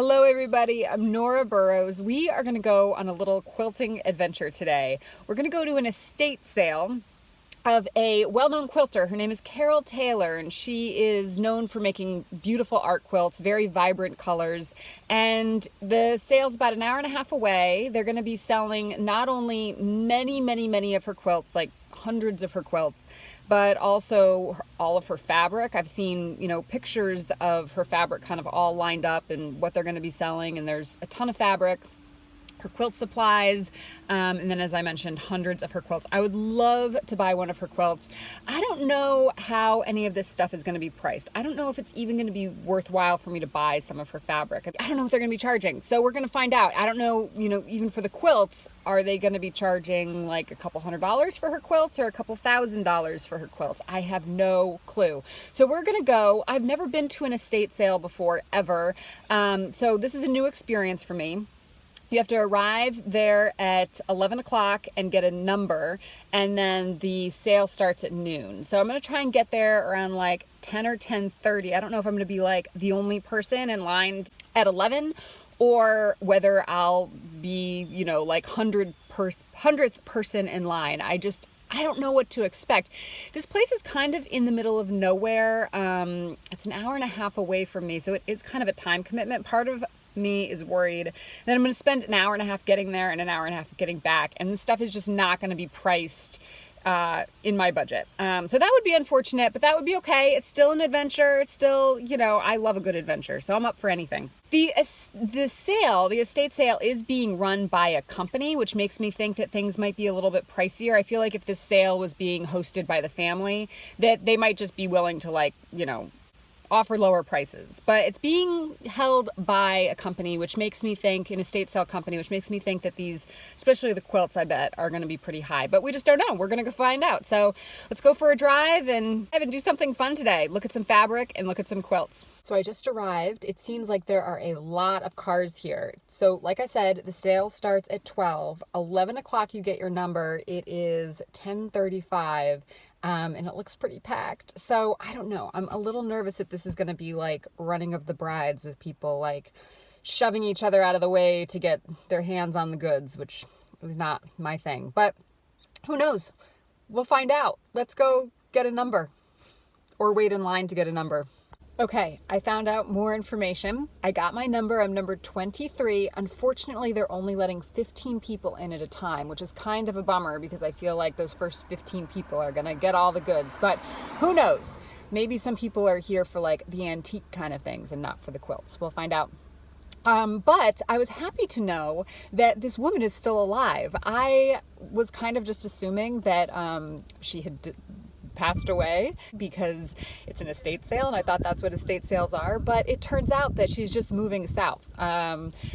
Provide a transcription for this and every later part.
Hello everybody, I'm Nora Burrows. We are going to go on a little quilting adventure today. We're going to go to an estate sale of a well-known quilter. Her name is Carol Taylor, and she is known for making beautiful art quilts, very vibrant colors. And the sale's about an hour and a half away. They're going to be selling not only many of her quilts, like hundreds of her quilts, but also all of her fabric. I've seen, pictures of her fabric kind of all lined up and what they're going to be selling, and there's a ton of fabric. Her quilt supplies, and then as I mentioned, hundreds of her quilts. I would love to buy one of her quilts. I don't know how any of this stuff is going to be priced. I don't know if it's even going to be worthwhile for me to buy some of her fabric. I don't know what they're going to be charging, so we're going to find out. I don't know, even for the quilts, are they going to be charging like a couple $100s for her quilts or a couple $1,000s for her quilts? I have no clue. So we're going to go. I've never been to an estate sale before, ever. So this is a new experience for me. You have to arrive there at 11 o'clock and get a number, and then the sale starts at noon. So I'm going to try and get there around like 10 or 10:30. I don't know if I'm going to be like the only person in line at 11 or whether I'll be, like 100th person in line. I don't know what to expect. This place is kind of in the middle of nowhere. It's an hour and a half away from me, so it is kind of a time commitment. Part of me is worried that I'm going to spend an hour and a half getting there and an hour and a half getting back, and this stuff is just not going to be priced in my budget. So that would be unfortunate, but that would be okay. It's still an adventure. It's still, I love a good adventure, so I'm up for anything. The estate sale is being run by a company, which makes me think that things might be a little bit pricier. I feel like if this sale was being hosted by the family, that they might just be willing to offer lower prices, but it's being held by a company, which makes me think, an estate sale company, which makes me think that these, especially the quilts, I bet, are going to be pretty high, but we just don't know. We're going to go find out. So let's go for a drive and do something fun today. Look at some fabric and look at some quilts. So I just arrived. It seems like there are a lot of cars here. So like I said, the sale starts at 12. 11 o'clock you get your number. It is 10:35. And it looks pretty packed. So I don't know. I'm a little nervous that this is going to be like running of the brides, with people like shoving each other out of the way to get their hands on the goods, which is not my thing. But who knows? We'll find out. Let's go get a number, or wait in line to get a number. Okay, I found out more information. I got my number. I'm number 23. Unfortunately, they're only letting 15 people in at a time, which is kind of a bummer because I feel like those first 15 people are going to get all the goods. But who knows? Maybe some people are here for like the antique kind of things and not for the quilts. We'll find out. But I was happy to know that this woman is still alive. I was kind of just assuming that she had passed away because it's an estate sale, and I thought that's what estate sales are, but it turns out that she's just moving south.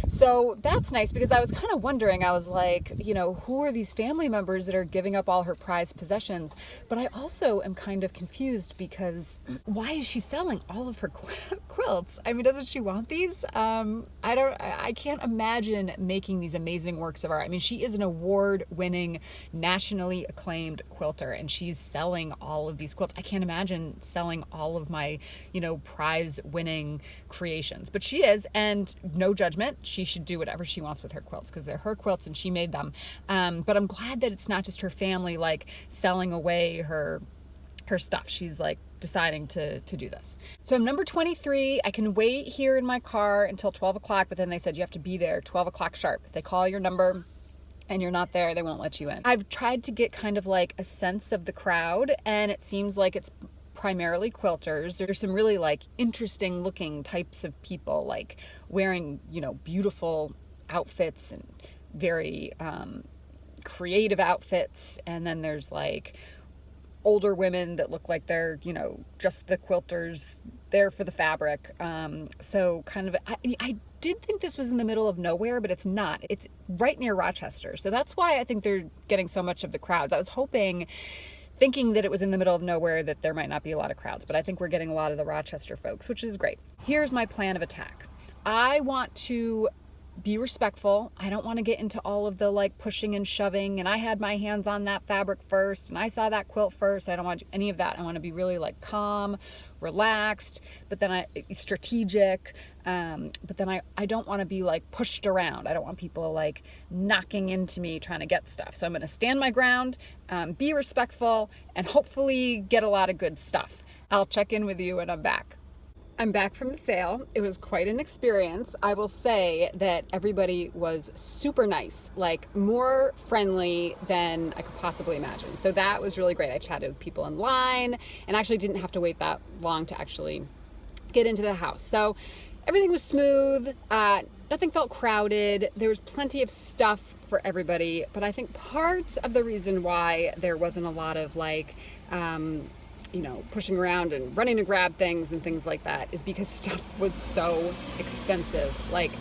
So that's nice, because I was kind of wondering, I was like, who are these family members that are giving up all her prized possessions? But I also am kind of confused, because why is she selling all of her quilts? I mean, doesn't she want these? I can't imagine making these amazing works of art. I mean, she is an award-winning, nationally acclaimed quilter, and she's selling all of these quilts. I can't imagine selling all of my, prize-winning creations, but she is, and no judgment. She should do whatever she wants with her quilts, because they're her quilts and she made them. But I'm glad that it's not just her family selling away her stuff. She's deciding to do this. So I'm number 23. I can wait here in my car until 12 o'clock, but then they said you have to be there 12 o'clock sharp. If they call your number and you're not there, they won't let you in. I've tried to get kind of a sense of the crowd, and it seems like it's primarily quilters. There's some really interesting looking types of people, wearing, beautiful outfits and very creative outfits. And then there's older women that look like they're, just the quilters there for the fabric. So kind of, I did think this was in the middle of nowhere, but it's not. It's right near Rochester. So that's why I think they're getting so much of the crowds. I was thinking that it was in the middle of nowhere, that there might not be a lot of crowds, but I think we're getting a lot of the Rochester folks, which is great. Here's my plan of attack. I want to be respectful. I don't want to get into all of the pushing and shoving, and I had my hands on that fabric first and I saw that quilt first. I don't want any of that. I want to be really calm, relaxed, but then strategic. But then I don't want to be like pushed around. I don't want people like knocking into me trying to get stuff. So I'm going to stand my ground, be respectful, and hopefully get a lot of good stuff. I'll check in with you when I'm back. I'm back from the sale. It was quite an experience. I will say that everybody was super nice, like more friendly than I could possibly imagine. So that was really great. I chatted with people in line and actually didn't have to wait that long to actually get into the house. So everything was smooth. Nothing felt crowded. There was plenty of stuff for everybody, but I think part of the reason why there wasn't a lot of like, pushing around and running to grab things and things like that is because stuff was so expensive, like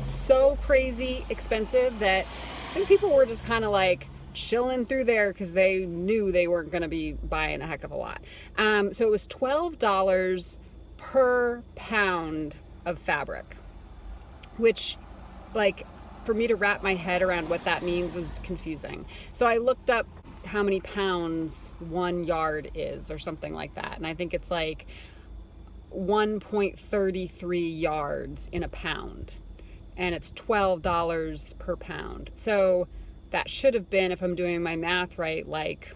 so crazy expensive that I think people were just kind of like chilling through there because they knew they weren't going to be buying a heck of a lot. So it was $12 per pound of fabric, which, like, for me to wrap my head around what that means was confusing. So I looked up how many pounds 1 yard is or something like that, and I think it's like 1.33 yards in a pound, and it's $12 per pound. So that should have been, if I'm doing my math right, like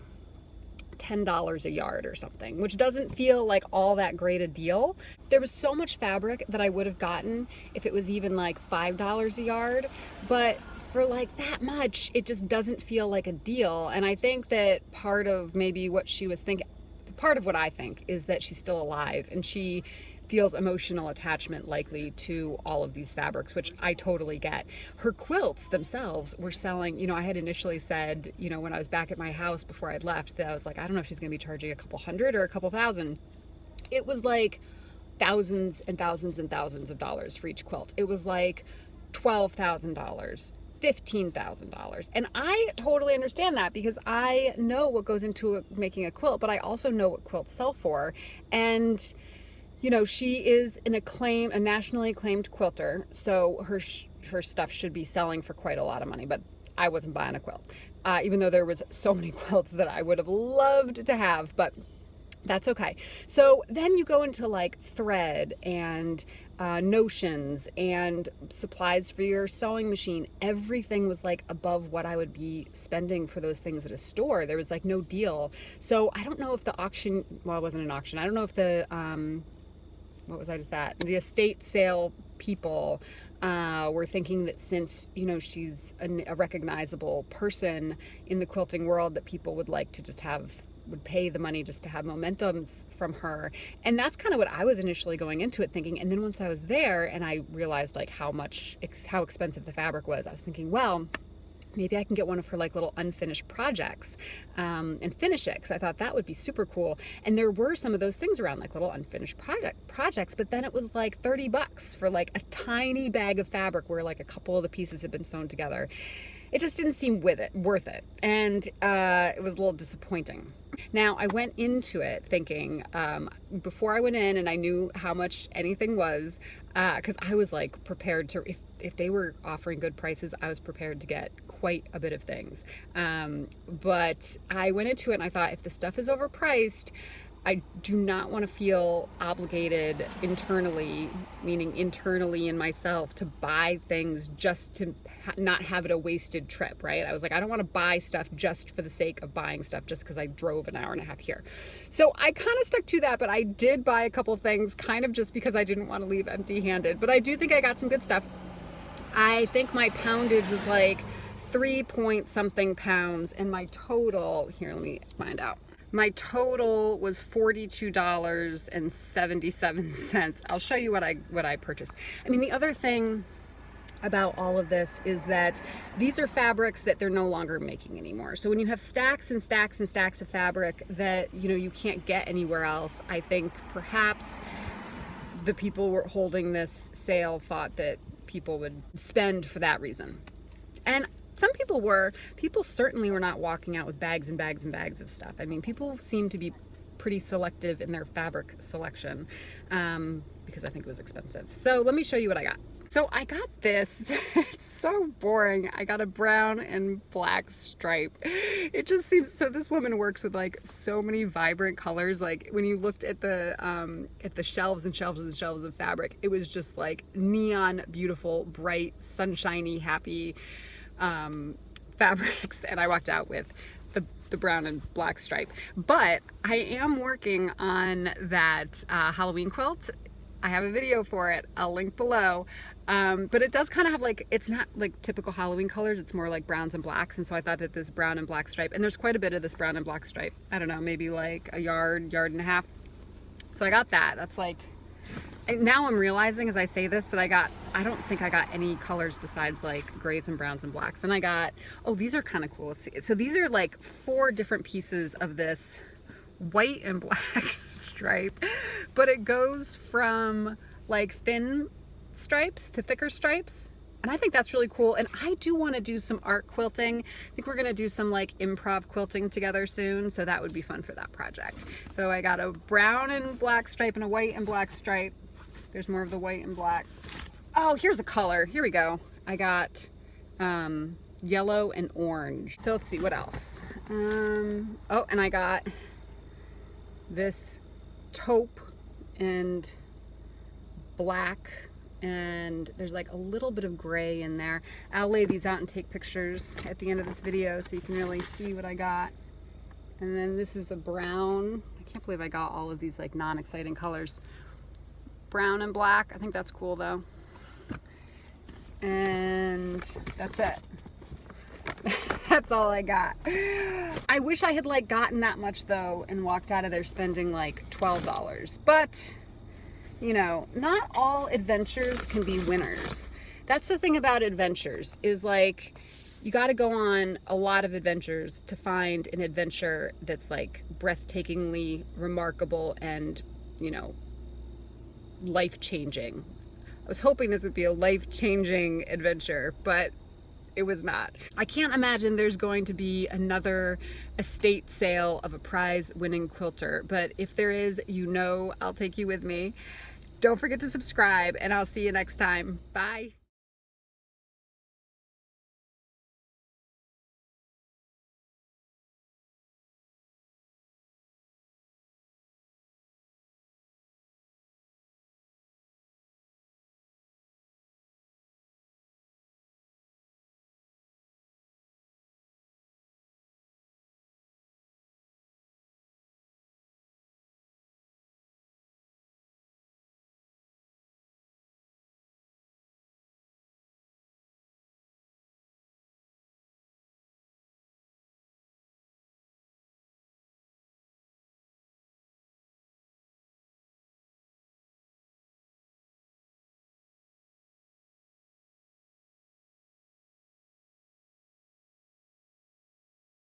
$10 a yard or something, which doesn't feel like all that great a deal. There was so much fabric that I would have gotten if it was even like $5 a yard, but for like that much, it just doesn't feel like a deal. And I think that part of maybe what she was thinking, part of what I think is that she's still alive and she feels emotional attachment likely to all of these fabrics, which I totally get. Her quilts themselves were selling, I had initially said, when I was back at my house before I'd left, that I was like, I don't know if she's gonna be charging a couple hundred or a couple thousand. It was like thousands and thousands and thousands of dollars for each quilt. It was like $12,000. $15,000. And I totally understand that because I know what goes into making a quilt, but I also know what quilts sell for. And she is a nationally acclaimed quilter, so her stuff should be selling for quite a lot of money, but I wasn't buying a quilt. Even though there was so many quilts that I would have loved to have, but that's okay. So then you go into like thread and notions and supplies for your sewing machine. Everything was like above what I would be spending for those things at a store. There was like no deal. So I don't know if the auction, well, it wasn't an auction. I don't know if the, what was I just at? The estate sale people were thinking that since, she's a recognizable person in the quilting world, that people would like to just would pay the money just to have momentums from her. And that's kind of what I was initially going into it thinking. And then once I was there and I realized like how expensive the fabric was, I was thinking, well, maybe I can get one of her like little unfinished projects and finish it, because I thought that would be super cool. And there were some of those things around, like little unfinished projects, but then it was like $30 for like a tiny bag of fabric where like a couple of the pieces had been sewn together. It just didn't seem worth it. And it was a little disappointing. Now, I went into it thinking, before I went in and I knew how much anything was, because I was like prepared to, if they were offering good prices, I was prepared to get quite a bit of things. But I went into it and I thought, if the stuff is overpriced, I do not want to feel obligated internally, meaning internally in myself, to buy things just to not have it a wasted trip, right? I was like, I don't want to buy stuff just for the sake of buying stuff just because I drove an hour and a half here. So I kind of stuck to that, but I did buy a couple things kind of just because I didn't want to leave empty-handed. But I do think I got some good stuff. I think my poundage was like 3 point something pounds, and my total, here, let me find out. My total was $42.77. I'll show you what I purchased. I mean, the other thing about all of this is that these are fabrics that they're no longer making anymore. So when you have stacks and stacks and stacks of fabric that you can't get anywhere else, I think perhaps the people were holding this sale thought that people would spend for that reason. And some people certainly were not walking out with bags and bags and bags of stuff. I mean, people seem to be pretty selective in their fabric selection because I think it was expensive. So let me show you what I got. So I got this, it's so boring. I got a brown and black stripe. It just seems, so this woman works with like so many vibrant colors. Like when you looked at the shelves and shelves and shelves of fabric, it was just like neon, beautiful, bright, sunshiny, happy fabrics. And I walked out with the brown and black stripe. But I am working on that Halloween quilt. I have a video for it. I'll link below. But it does kind of have like, it's not like typical Halloween colors, it's more like browns and blacks. And so I thought that this brown and black stripe, and there's quite a bit of this brown and black stripe, I don't know, maybe like a yard and a half. So I got that. That's like, now I'm realizing as I say this that I don't think I got any colors besides like grays and browns and blacks. And I got, oh, these are kind of cool. Let's see. So these are like 4 different pieces of this white and black stripe, but it goes from like thin stripes to thicker stripes, and I think that's really cool. And I do want to do some art quilting. I think we're gonna do some like improv quilting together soon, so that would be fun for that project. So I got a brown and black stripe and a white and black stripe. There's more of the white and black. Oh, here's a color. Here we go. I got yellow and orange. So let's see what else. Oh, and I got this taupe and black, and there's like a little bit of gray in there. I'll lay these out and take pictures at the end of this video so you can really see what I got. And then this is a brown. I can't believe I got all of these like non-exciting colors. Brown and black. I think that's cool though. And that's it. That's all I got. I wish I had like gotten that much though and walked out of there spending like $12. But you know, not all adventures can be winners. That's the thing about adventures, is like, you gotta go on a lot of adventures to find an adventure that's like breathtakingly remarkable and, you know, life-changing. I was hoping this would be a life-changing adventure, but it was not. I can't imagine there's going to be another estate sale of a prize-winning quilter, but if there is, you know I'll take you with me. Don't forget to subscribe, and I'll see you next time. Bye.